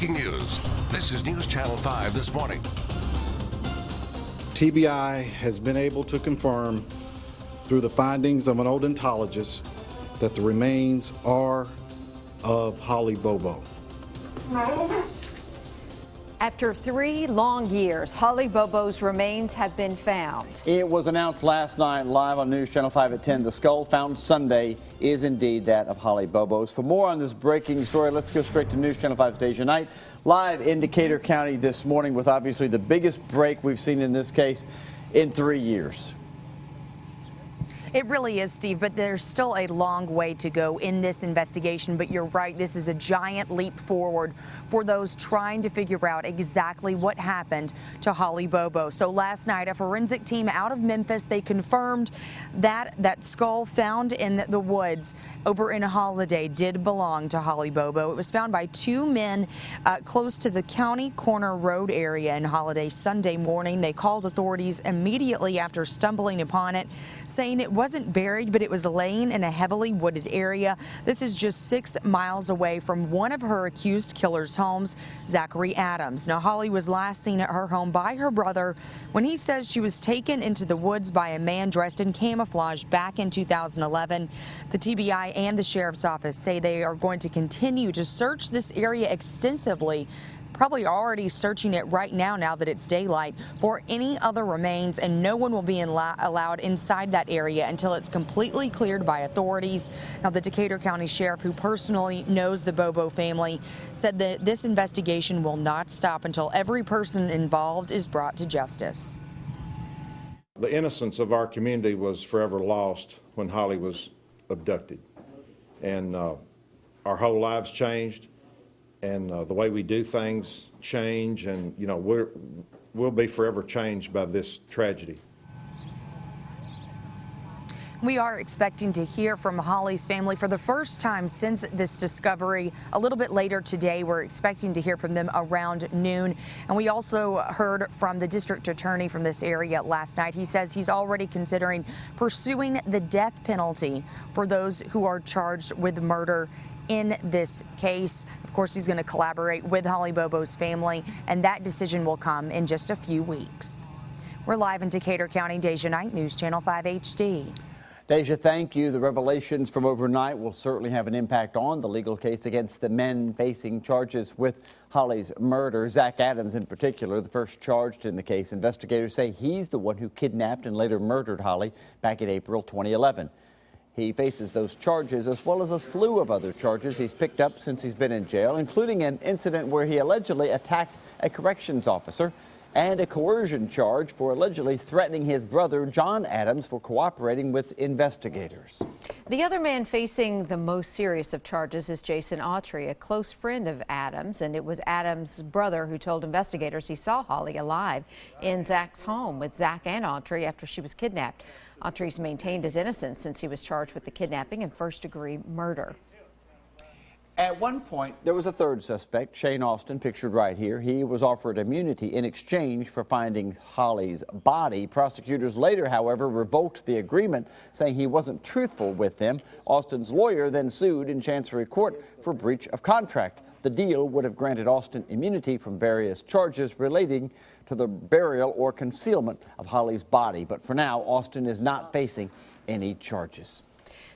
breaking news. This is News Channel 5 this morning. TBI has been able to confirm through the findings of an odontologist that the remains are of Holly Bobo. After 3 long years, Holly Bobo's remains have been found. It was announced last night live on News Channel 5 at 10. The skull found Sunday is indeed that of Holly Bobo's. For more on this breaking story, let's go straight to News Channel 5's Deja Knight, live in Decatur County this morning with obviously the biggest break we've seen in this case in 3 years. It really is, Steve, but there's still a long way to go in this investigation. But you're right, this is a giant leap forward for those trying to figure out exactly what happened to Holly Bobo. So last night, a forensic team out of Memphis, they confirmed that that skull found in the woods over in Holiday did belong to Holly Bobo. It was found by 2 men close to the County Corner Road area in Holiday Sunday morning. They called authorities immediately after stumbling upon it, saying it wasn't buried, but it was laying in a heavily wooded area. This is just 6 miles away from one of her accused killers' homes, Zachary Adams. Now, Holly was last seen at her home by her brother when he says she was taken into the woods by a man dressed in camouflage back in 2011. The TBI and the sheriff's office say they are going to continue to search this area extensively, probably already searching it right now that it's daylight, for any other remains, and no one will be allowed inside that area until it's completely cleared by authorities. Now, the Decatur County Sheriff, who personally knows the Bobo family, said that this investigation will not stop until every person involved is brought to justice. The innocence of our community was forever lost when Holly was abducted, and our whole lives changed. And the way we do things change, and you know, we'll be forever changed by this tragedy. We are expecting to hear from Holly's family for the first time since this discovery. A little bit later today, we're expecting to hear from them around noon. And we also heard from the district attorney from this area last night. He says he's already considering pursuing the death penalty for those who are charged with murder in this case. Of course, he's going to collaborate with Holly Bobo's family, and that decision will come in just a few weeks. We're live in Decatur County. Deja Knight, News Channel 5 HD. Deja, thank you. The revelations from overnight will certainly have an impact on the legal case against the men facing charges with Holly's murder. Zach Adams, in particular, the first charged in the case. Investigators say he's the one who kidnapped and later murdered Holly back in April 2011. He faces those charges as well as a slew of other charges he's picked up since he's been in jail, including an incident where he allegedly attacked a corrections officer and a coercion charge for allegedly threatening his brother, John Adams, for cooperating with investigators. The other man facing the most serious of charges is Jason Autry, a close friend of Adams, and it was Adams' brother who told investigators he saw Holly alive in Zach's home with Zach and Autry after she was kidnapped. Autry's maintained his innocence since he was charged with the kidnapping and first-degree murder. At one point, there was a third suspect, Shane Austin, pictured right here. He was offered immunity in exchange for finding Holly's body. Prosecutors later, however, revoked the agreement, saying he wasn't truthful with them. Austin's lawyer then sued in Chancery Court for breach of contract. The deal would have granted Austin immunity from various charges relating to the burial or concealment of Holly's body. But for now, Austin is not facing any charges.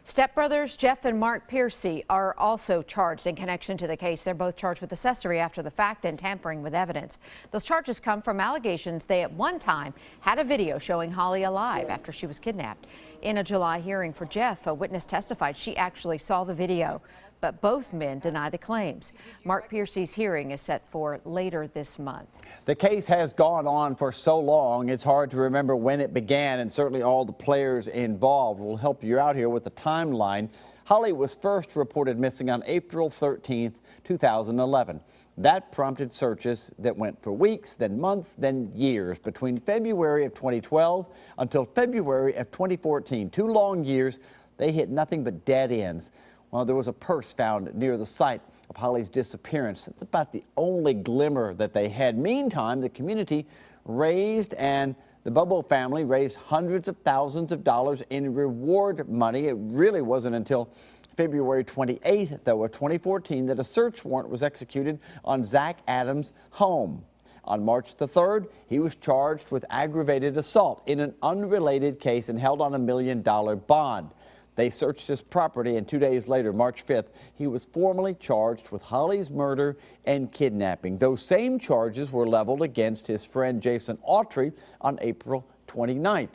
Stepbrothers Jeff and Mark Piercy are also charged in connection to the case. They're both charged with accessory after the fact and tampering with evidence. Those charges come from allegations they at one time had a video showing Holly alive after she was kidnapped. In a July hearing for Jeff, a witness testified she actually saw the video, but both men deny the claims. Mark Piercy's hearing is set for later this month. The case has gone on for so long, it's hard to remember when it began, and certainly all the players involved. Will help you out here with the timeline. Holly was first reported missing on April 13th, 2011. That prompted searches that went for weeks, then months, then years, between February of 2012 until February of 2014. 2 long years, they hit nothing but dead ends. Well, there was a purse found near the site of Holly's disappearance. It's about the only glimmer that they had. Meantime, the community raised and the Bobo family raised hundreds of thousands of dollars in reward money. It really wasn't until February 28th, though, of 2014, that a search warrant was executed on Zach Adams' home. On March the 3rd, he was charged with aggravated assault in an unrelated case and held on $1 million bond. They searched his property, and 2 days later, March 5th, he was formally charged with Holly's murder and kidnapping. Those same charges were leveled against his friend Jason Autry on April 29th.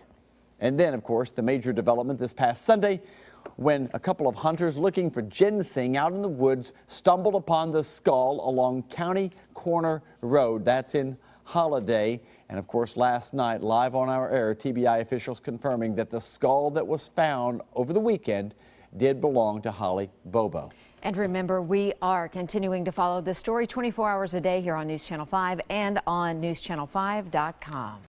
And then, of course, the major development this past Sunday when a couple of hunters looking for ginseng out in the woods stumbled upon the skull along County Corner Road. That's in Holiday. And of course, last night, live on our air, TBI officials confirming that the skull that was found over the weekend did belong to Holly Bobo. And remember, we are continuing to follow this story 24 hours a day here on News Channel 5 and on newschannel5.com.